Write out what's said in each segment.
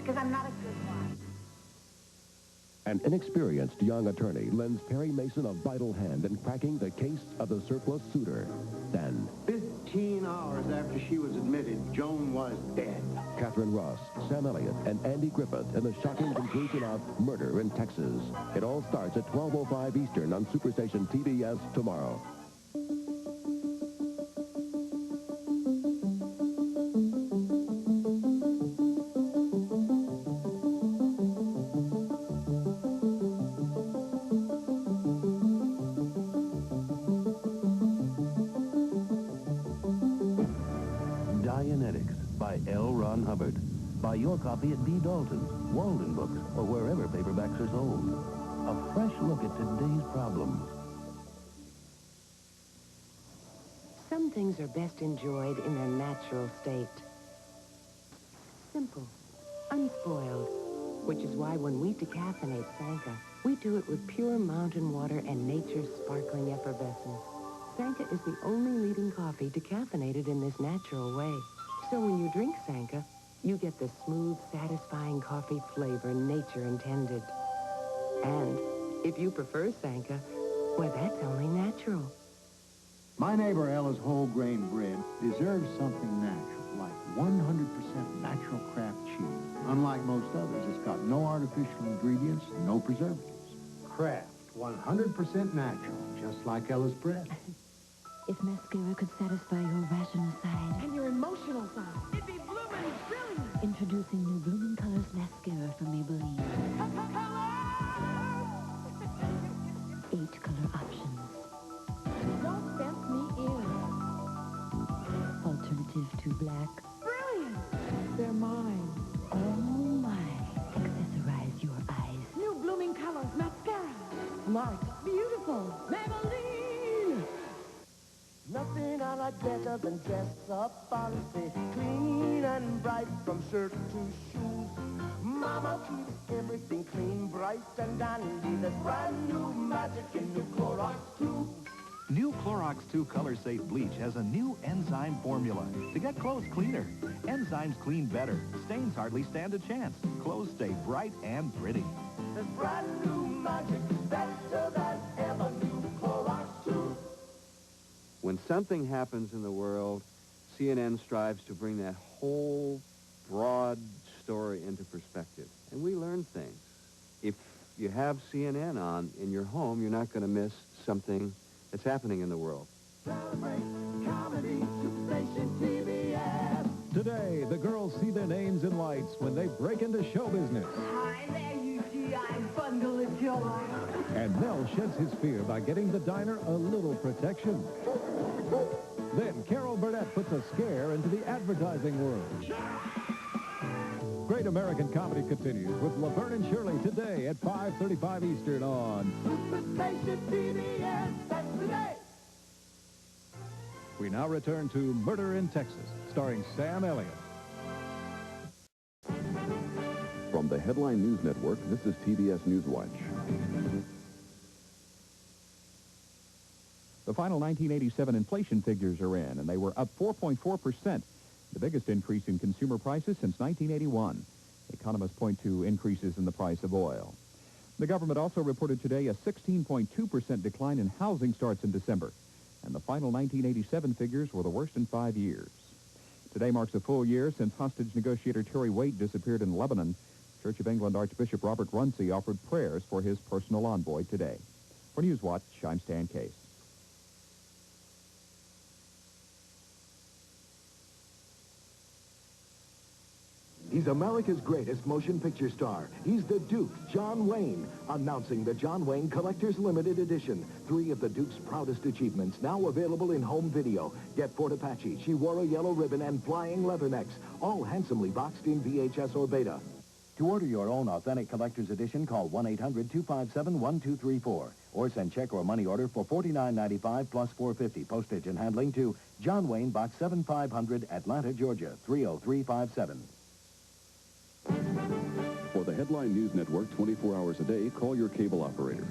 because I'm not a good wife. An inexperienced young attorney lends Perry Mason a vital hand in cracking the case of the surplus suitor. Then, 15 hours after she was admitted, Joan was dead. Catherine Ross, Sam Elliott, and Andy Griffith in the shocking conclusion of Murder in Texas. It all starts at 12:05 Eastern on Superstation TBS tomorrow. Dianetics by L. Ron Hubbard. Buy your copy at B. Dalton's, Walden Books, or wherever paperbacks are sold. A fresh look at today's problems. Some things are best enjoyed in their natural state. Simple, unspoiled, which is why when we decaffeinate Sanka, we do it with pure mountain water and nature's sparkling effervescence. Sanka is the only leading coffee decaffeinated in this natural way. So when you drink Sanka, you get the smooth, satisfying coffee flavor nature intended. And if you prefer Sanka, well, that's only natural. My neighbor Ella's whole grain bread deserves something natural, like 100% natural Kraft cheese. Unlike most others, it's got no artificial ingredients, no preservatives. Kraft, 100% natural, just like Ella's bread. If mascara could satisfy your rational side. And your emotional side. It'd be blooming brilliant. Introducing new Blooming Colors mascara from Maybelline. 8 color options. Don't tempt me in. Alternative to black. Brilliant. They're mine. Oh my. Accessorize your eyes. New Blooming Colors mascara. Smart. Beautiful. Maybelline. Nothing I like better than dress up fancy, clean and bright from shirt to shoes. Mama keeps everything clean, bright and dandy. There's brand new magic in new Clorox 2. New Clorox 2 Color Safe Bleach has a new enzyme formula to get clothes cleaner. Enzymes clean better. Stains hardly stand a chance. Clothes stay bright and pretty. There's brand new magic, better than ever. New Clorox 2. When something happens in the world, CNN strives to bring that whole broad story into perspective. And we learn things. If you have CNN on in your home, you're not going to miss something that's happening in the world. Celebrate comedy, Superstation TBS. Today, the girls see their names in lights when they break into show business. Hi there, you GI bundle of joy. And Mel sheds his fear by getting the diner a little protection. Then Carol Burnett puts a scare into the advertising world. Great American Comedy continues with Laverne and Shirley today at 5:35 Eastern on Superstation TBS. That's today. We now return to Murder in Texas, starring Sam Elliott. From the Headline News Network, this is TBS NewsWatch. The final 1987 inflation figures are in, and they were up 4.4%, the biggest increase in consumer prices since 1981. Economists point to increases in the price of oil. The government also reported today a 16.2% decline in housing starts in December, and the final 1987 figures were the worst in 5 years. Today marks a full year since hostage negotiator Terry Waite disappeared in Lebanon. Church of England Archbishop Robert Runcie offered prayers for his personal envoy today. For NewsWatch, I'm Stan Case. He's America's greatest motion picture star. He's the Duke, John Wayne, announcing the John Wayne Collector's Limited Edition. 3 of the Duke's proudest achievements now available in home video. Get Fort Apache, She Wore a Yellow Ribbon, and Flying Leathernecks, all handsomely boxed in VHS or Beta. To order your own authentic collector's edition, call 1-800-257-1234 or send check or money order for $49.95 plus $4.50 postage and handling to John Wayne, Box 7500, Atlanta, Georgia, 30357. For the Headline News Network 24 hours a day, call your cable operator.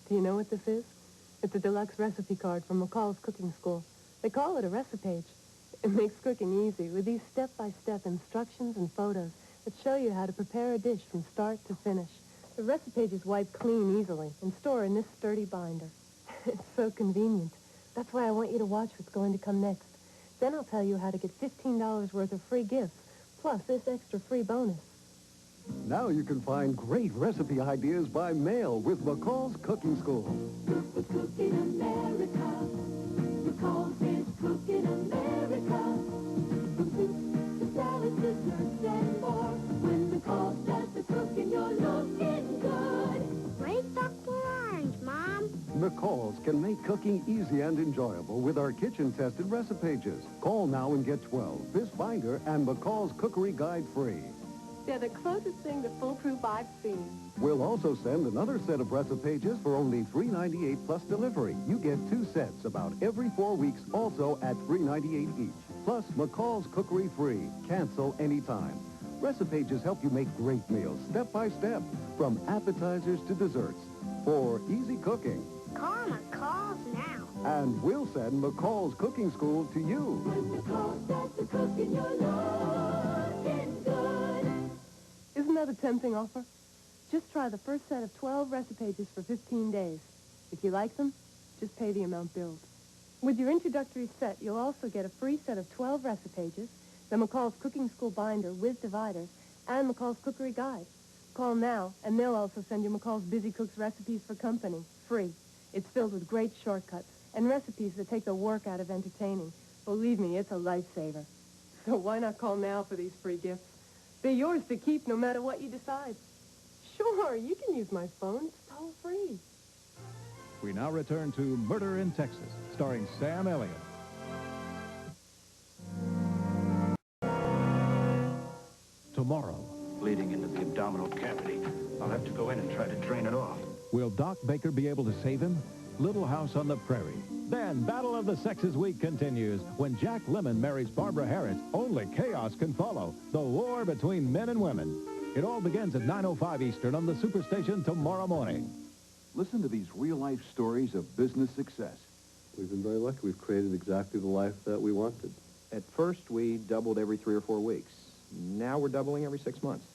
Do you know what this is? It's a deluxe recipe card from McCall's cooking school. They call it a recipe page. It makes cooking easy with these step-by-step instructions and photos that show you how to prepare a dish from start to finish. The recipe pages wipe clean easily and store in this sturdy binder. It's so convenient. That's why I want you to watch what's going to come next. Then I'll tell you how to get $15 worth of free gifts, plus this extra free bonus. Now you can find great recipe ideas by mail with McCall's Cooking School. Cook in America. McCall says cook in America. From soups to salads, desserts, and more. When McCall does the cooking, you're looking good. Great Dr. Orange, Mom. McCall's can make cooking easy and enjoyable with our kitchen-tested recipe pages. Call now and get 12, this binder, and McCall's Cookery Guide free. They're the closest thing to foolproof I've seen. We'll also send another set of recipe pages for only $3.98 plus delivery. You get 2 sets about every 4 weeks, also at $3.98 each. Plus, McCall's Cookery free. Cancel anytime. Recipe pages help you make great meals step by step, from appetizers to desserts, for easy cooking. Call McCall's now. And we'll send McCall's Cooking School to you. When McCall does the cooking, you're looking good. Isn't that a tempting offer? Just try the first set of 12 recipe pages for 15 days. If you like them, just pay the amount billed. With your introductory set, you'll also get a free set of 12 recipe pages, the McCall's Cooking School binder with dividers, and McCall's Cookery Guide. Call now, and they'll also send you McCall's Busy Cooks Recipes for Company, free. It's filled with great shortcuts and recipes that take the work out of entertaining. Believe me, it's a lifesaver. So why not call now for these free gifts? They're yours to keep no matter what you decide. Sure, you can use my phone. It's toll free. We now return to Murder in Texas, starring Sam Elliott. Tomorrow. Bleeding into the abdominal cavity. I'll have to go in and try to drain it off. Will Doc Baker be able to save him? Little House on the Prairie. Then Battle of the Sexes Week continues. When Jack Lemmon marries Barbara Harris, only chaos can follow. The war between men and women. It all begins at 9:05 Eastern on the Superstation tomorrow morning. Listen to these real-life stories of business success. We've been very lucky. We've created exactly the life that we wanted. At first, we doubled every 3 or 4 weeks. Now we're doubling every 6 months.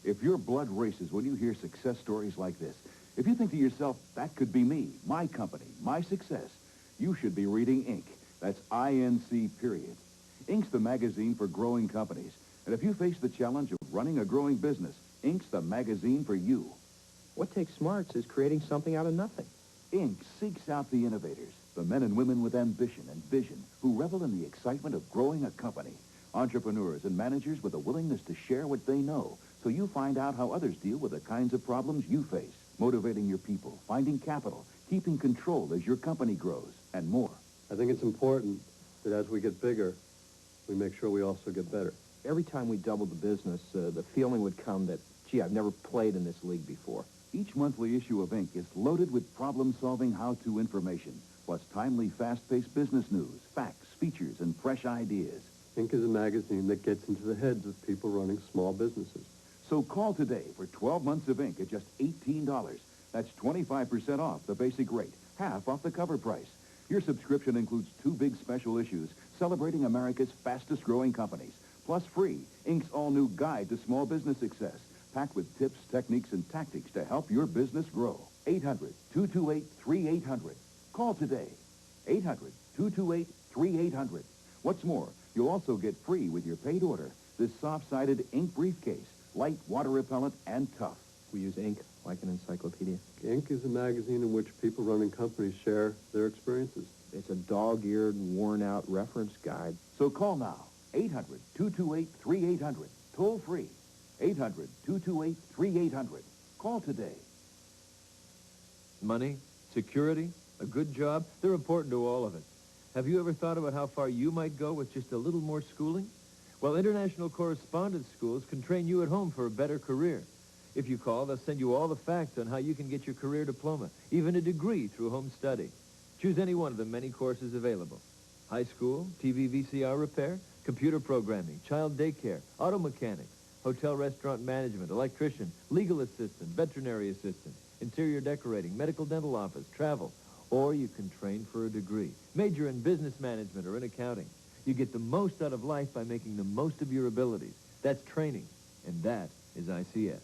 If your blood races when you hear success stories like this, if you think to yourself, that could be me, my company, my success, you should be reading Inc. That's I-N-C, period. Inc.'s the magazine for growing companies. And if you face the challenge of running a growing business, Inc.'s the magazine for you. What takes smarts is creating something out of nothing. Inc. seeks out the innovators, the men and women with ambition and vision who revel in the excitement of growing a company. Entrepreneurs and managers with a willingness to share what they know, so you find out how others deal with the kinds of problems you face, motivating your people, finding capital, keeping control as your company grows, and more. I think it's important that as we get bigger, we make sure we also get better. Every time we doubled the business, the feeling would come that, gee, I've never played in this league before. Each monthly issue of Inc. is loaded with problem-solving how-to information, plus timely, fast-paced business news, facts, features, and fresh ideas. Inc. is a magazine that gets into the heads of people running small businesses. So call today for 12 months of Inc. at just $18. That's 25% off the basic rate, half off the cover price. Your subscription includes 2 big special issues celebrating America's fastest-growing companies, plus free, Inc.'s all-new guide to small business success, packed with tips, techniques, and tactics to help your business grow. 800-228-3800. Call today. 800-228-3800. What's more, you'll also get free with your paid order this soft-sided Inc. briefcase, light, water-repellent, and tough. We use Inc. like an encyclopedia. Inc. is a magazine in which people running companies share their experiences. It's a dog-eared, worn-out reference guide. So call now. 800-228-3800. Toll free. 800-228-3800. Call today. Money, security, a good job, they're important to all of us. Have you ever thought about how far you might go with just a little more schooling? Well, international correspondence schools can train you at home for a better career. If you call, they'll send you all the facts on how you can get your career diploma, even a degree through home study. Choose any one of the many courses available. High school, TV VCR repair, computer programming, child daycare, auto mechanics, hotel restaurant management, electrician, legal assistant, veterinary assistant, interior decorating, medical dental office, travel. Or you can train for a degree, major in business management or in accounting. You get the most out of life by making the most of your abilities. That's training, and that is ICS.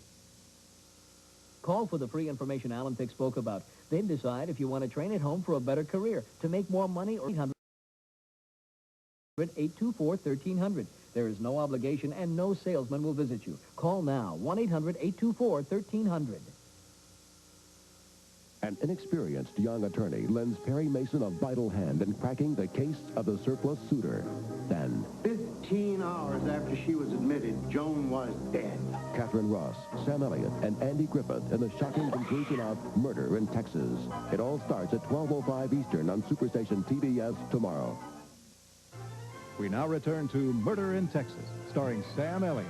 Call for the free information Alan Thicke spoke about. Then decide if you want to train at home for a better career, to make more money, or 800-824-1300. There is no obligation and no salesman will visit you. Call now, 1-800-824-1300. An inexperienced young attorney lends Perry Mason a vital hand in cracking the case of the surplus suitor. Then, 15 hours after she was admitted, Joan was dead. Catherine Ross, Sam Elliott, and Andy Griffith in the shocking conclusion of Murder in Texas. It all starts at 12:05 Eastern on Superstation TBS tomorrow. We now return to Murder in Texas, starring Sam Elliott.